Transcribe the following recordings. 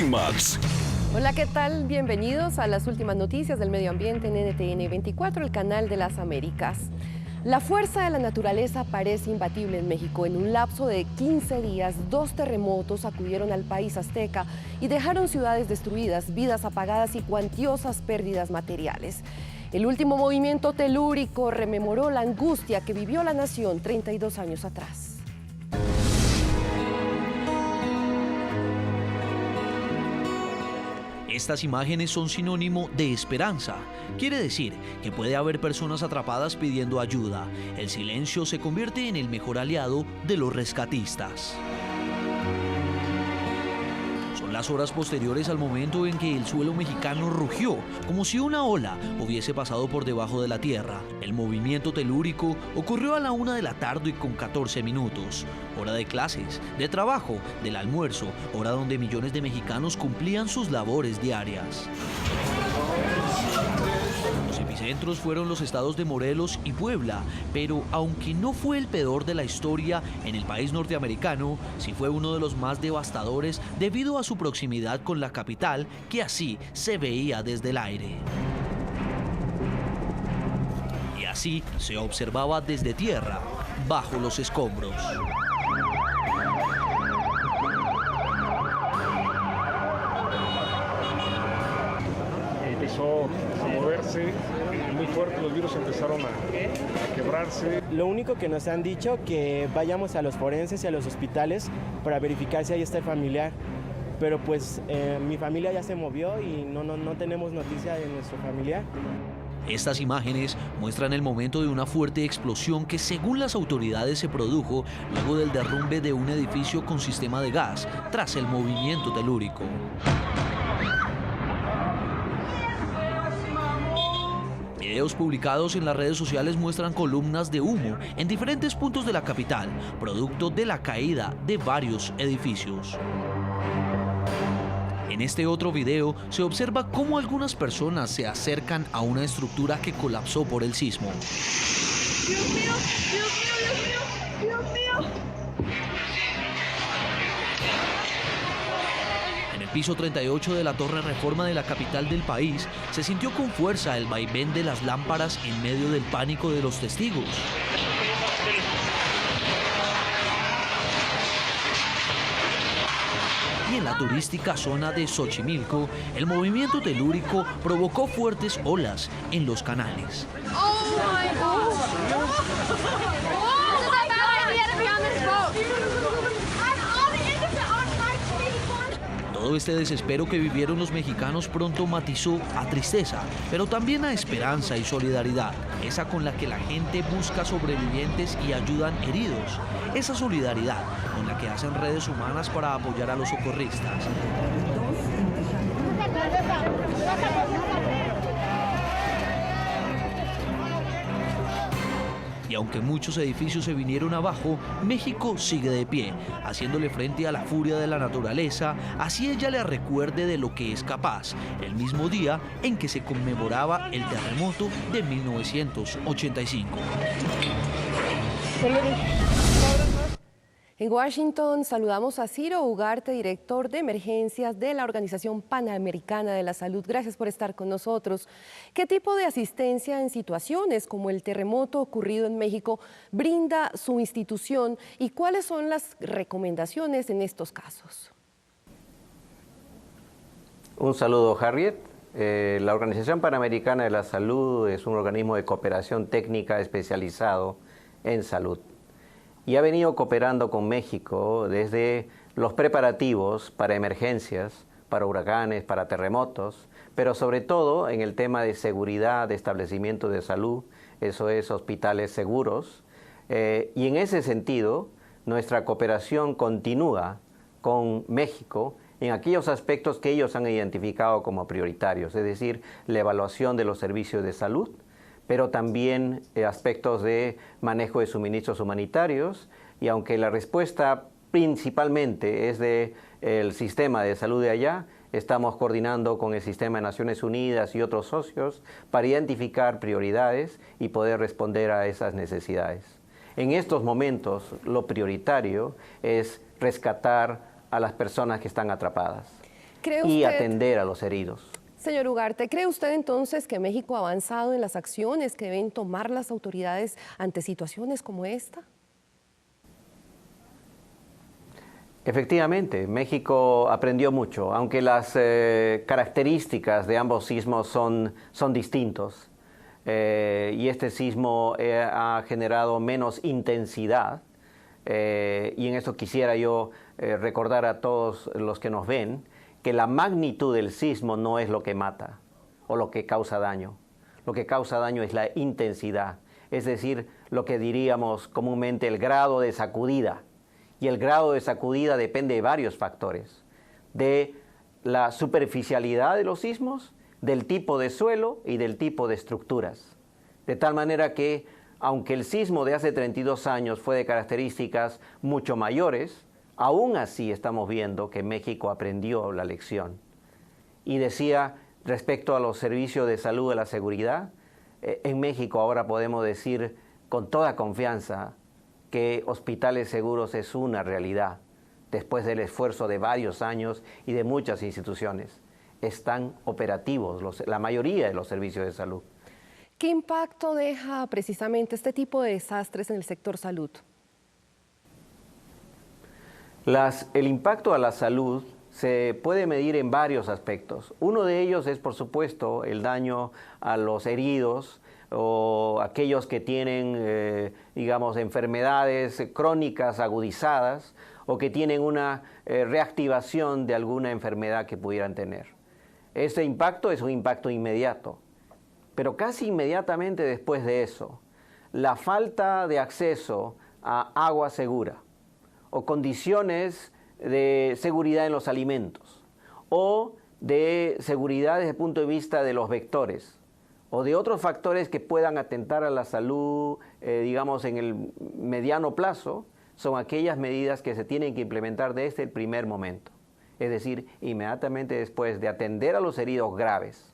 Clímax. Hola, ¿qué tal? Bienvenidos a las últimas noticias del medio ambiente en NTN 24, el canal de las Américas. La fuerza de la naturaleza parece imbatible en México. En un lapso de 15 días, 2 terremotos sacudieron al país azteca y dejaron ciudades destruidas, vidas apagadas y cuantiosas pérdidas materiales. El último movimiento telúrico rememoró la angustia que vivió la nación 32 años atrás. Estas imágenes son sinónimo de esperanza. Quiere decir que puede haber personas atrapadas pidiendo ayuda. El silencio se convierte en el mejor aliado de los rescatistas. Son las horas posteriores al momento en que el suelo mexicano rugió, como si una ola hubiese pasado por debajo de la tierra. El movimiento telúrico ocurrió a la 1 de la tarde con 14 minutos. Hora de clases, de trabajo, del almuerzo, hora donde millones de mexicanos cumplían sus labores diarias. Los epicentros fueron los estados de Morelos y Puebla, pero aunque no fue el peor de la historia en el país norteamericano, sí fue uno de los más devastadores debido a su proximidad con la capital, que así se veía desde el aire. Y así se observaba desde tierra, bajo los escombros. Empezó a moverse muy fuerte, los virus empezaron a quebrarse. Lo único que nos han dicho que vayamos a los forenses y a los hospitales para verificar si ahí está el familiar. Pero pues mi familia ya se movió y no tenemos noticia de nuestro familiar. Estas imágenes muestran el momento de una fuerte explosión que, según las autoridades, se produjo luego del derrumbe de un edificio con sistema de gas tras el movimiento telúrico. Videos publicados en las redes sociales muestran columnas de humo en diferentes puntos de la capital, producto de la caída de varios edificios. En este otro video se observa cómo algunas personas se acercan a una estructura que colapsó por el sismo. Dios mío, Dios mío, Dios mío, Dios mío. En el piso 38 de la Torre Reforma de la capital del país, se sintió con fuerza el vaivén de las lámparas en medio del pánico de los testigos. Y en la turística zona de Xochimilco, el movimiento telúrico provocó fuertes olas en los canales. Oh my God. Oh my God, we had to be on this boat. And all the innocent are like. Todo este desespero que vivieron los mexicanos pronto matizó a tristeza, pero también a esperanza y solidaridad, esa con la que la gente busca sobrevivientes y ayudan heridos, esa solidaridad con la que hacen redes humanas para apoyar a los socorristas. Y aunque muchos edificios se vinieron abajo, México sigue de pie, haciéndole frente a la furia de la naturaleza, así ella le recuerde de lo que es capaz, el mismo día en que se conmemoraba el terremoto de 1985. En Washington saludamos a Ciro Ugarte, director de emergencias de la Organización Panamericana de la Salud. Gracias por estar con nosotros. ¿Qué tipo de asistencia en situaciones como el terremoto ocurrido en México brinda su institución y cuáles son las recomendaciones en estos casos? Un saludo, Harriet. La Organización Panamericana de la Salud es un organismo de cooperación técnica especializado en salud. Y ha venido cooperando con México desde los preparativos para emergencias, para huracanes, para terremotos, pero sobre todo en el tema de seguridad de establecimientos de salud, eso es hospitales seguros. Y en ese sentido, nuestra cooperación continúa con México en aquellos aspectos que ellos han identificado como prioritarios, es decir, la evaluación de los servicios de salud, pero también aspectos de manejo de suministros humanitarios, y aunque la respuesta principalmente es del sistema de salud de allá, estamos coordinando con el sistema de Naciones Unidas y otros socios para identificar prioridades y poder responder a esas necesidades. En estos momentos, lo prioritario es rescatar a las personas que están atrapadas. ¿Cree y usted, atender a los heridos. señor Ugarte, cree usted entonces que México ha avanzado en las acciones que deben tomar las autoridades ante situaciones como esta? Efectivamente, México aprendió mucho, aunque las características de ambos sismos son distintos. Y este sismo ha generado menos intensidad. Y en esto quisiera yo recordar a todos los que nos ven que la magnitud del sismo no es lo que mata o lo que causa daño. Lo que causa daño es la intensidad, es decir, lo que diríamos comúnmente el grado de sacudida. Y el grado de sacudida depende de varios factores, de la superficialidad de los sismos, del tipo de suelo y del tipo de estructuras. De tal manera que, aunque el sismo de hace 32 años fue de características mucho mayores, aún así estamos viendo que México aprendió la lección. Y decía, respecto a los servicios de salud de la seguridad, en México ahora podemos decir con toda confianza que Hospitales Seguros es una realidad, después del esfuerzo de varios años y de muchas instituciones. Están operativos la mayoría de los servicios de salud. ¿Qué impacto deja precisamente este tipo de desastres en el sector salud? El impacto a la salud se puede medir en varios aspectos. Uno de ellos es, por supuesto, el daño a los heridos o aquellos que tienen, digamos, enfermedades crónicas agudizadas o que tienen una reactivación de alguna enfermedad que pudieran tener. Este impacto es un impacto inmediato, pero casi inmediatamente después de eso, la falta de acceso a agua segura o condiciones de seguridad en los alimentos o de seguridad desde el punto de vista de los vectores o de otros factores que puedan atentar a la salud, digamos, en el mediano plazo, son aquellas medidas que se tienen que implementar desde el primer momento. Es decir, inmediatamente después de atender a los heridos graves.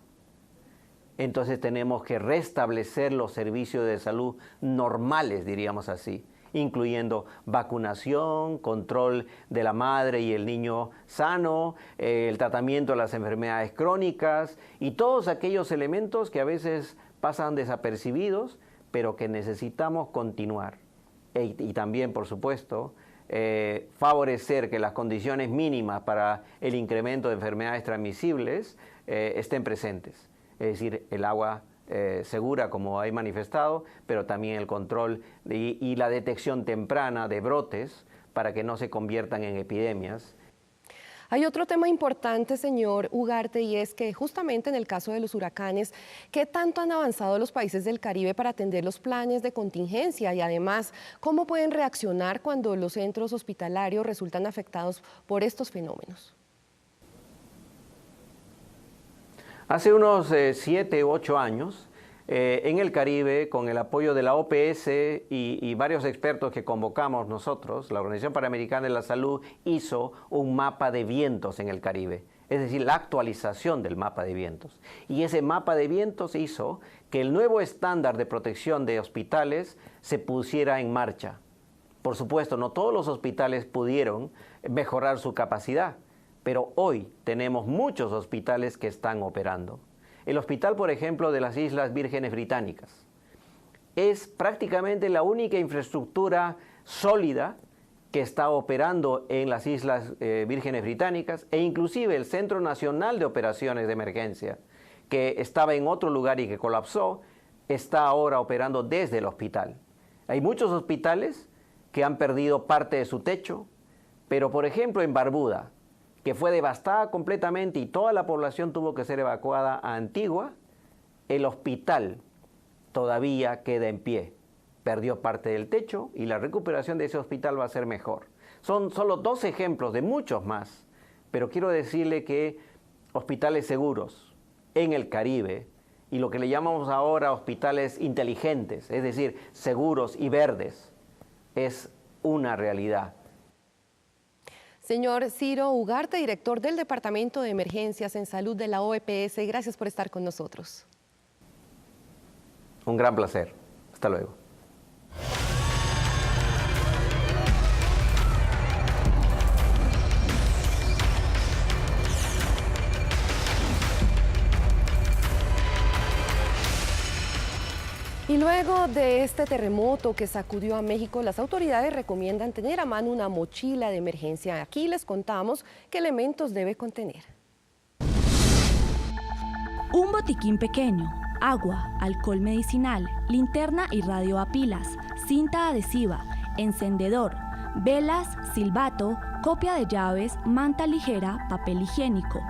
Entonces tenemos que restablecer los servicios de salud normales, diríamos así, incluyendo vacunación, control de la madre y el niño sano, el tratamiento de las enfermedades crónicas y todos aquellos elementos que a veces pasan desapercibidos, pero que necesitamos continuar. Y también, por supuesto, favorecer que las condiciones mínimas para el incremento de enfermedades transmisibles estén presentes. Es decir, el agua segura, como he manifestado, pero también el control y la detección temprana de brotes para que no se conviertan en epidemias. Hay otro tema importante, señor Ugarte, y es que justamente en el caso de los huracanes, ¿qué tanto han avanzado los países del Caribe para atender los planes de contingencia? Y además, ¿cómo pueden reaccionar cuando los centros hospitalarios resultan afectados por estos fenómenos? Hace unos 7 u 8 años, en el Caribe, con el apoyo de la OPS y varios expertos que convocamos nosotros, la Organización Panamericana de la Salud hizo un mapa de vientos en el Caribe, es decir, la actualización del mapa de vientos. Y ese mapa de vientos hizo que el nuevo estándar de protección de hospitales se pusiera en marcha. Por supuesto, no todos los hospitales pudieron mejorar su capacidad, pero hoy tenemos muchos hospitales que están operando. El hospital, por ejemplo, de las Islas Vírgenes Británicas es prácticamente la única infraestructura sólida que está operando en las Islas Vírgenes Británicas e inclusive el Centro Nacional de Operaciones de Emergencia, que estaba en otro lugar y que colapsó, está ahora operando desde el hospital. Hay muchos hospitales que han perdido parte de su techo, pero por ejemplo en Barbuda, que fue devastada completamente y toda la población tuvo que ser evacuada a Antigua, el hospital todavía queda en pie. Perdió parte del techo y la recuperación de ese hospital va a ser mejor. Son solo 2 ejemplos de muchos más, pero quiero decirle que hospitales seguros en el Caribe y lo que le llamamos ahora hospitales inteligentes, es decir, seguros y verdes, es una realidad. Señor Ciro Ugarte, director del Departamento de Emergencias en Salud de la OPS, gracias por estar con nosotros. Un gran placer. Hasta luego. Luego de este terremoto que sacudió a México, las autoridades recomiendan tener a mano una mochila de emergencia. Aquí les contamos qué elementos debe contener. Un botiquín pequeño, agua, alcohol medicinal, linterna y radio a pilas, cinta adhesiva, encendedor, velas, silbato, copia de llaves, manta ligera, papel higiénico,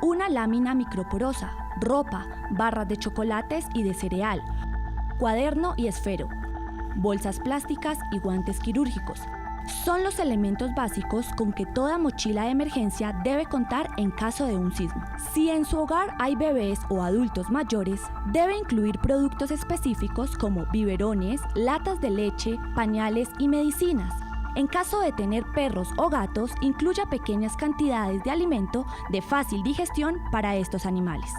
una lámina microporosa, ropa, barras de chocolates y de cereal, cuaderno y esfero, bolsas plásticas y guantes quirúrgicos. Son los elementos básicos con que toda mochila de emergencia debe contar en caso de un sismo. Si en su hogar hay bebés o adultos mayores, debe incluir productos específicos como biberones, latas de leche, pañales y medicinas. En caso de tener perros o gatos, incluya pequeñas cantidades de alimento de fácil digestión para estos animales.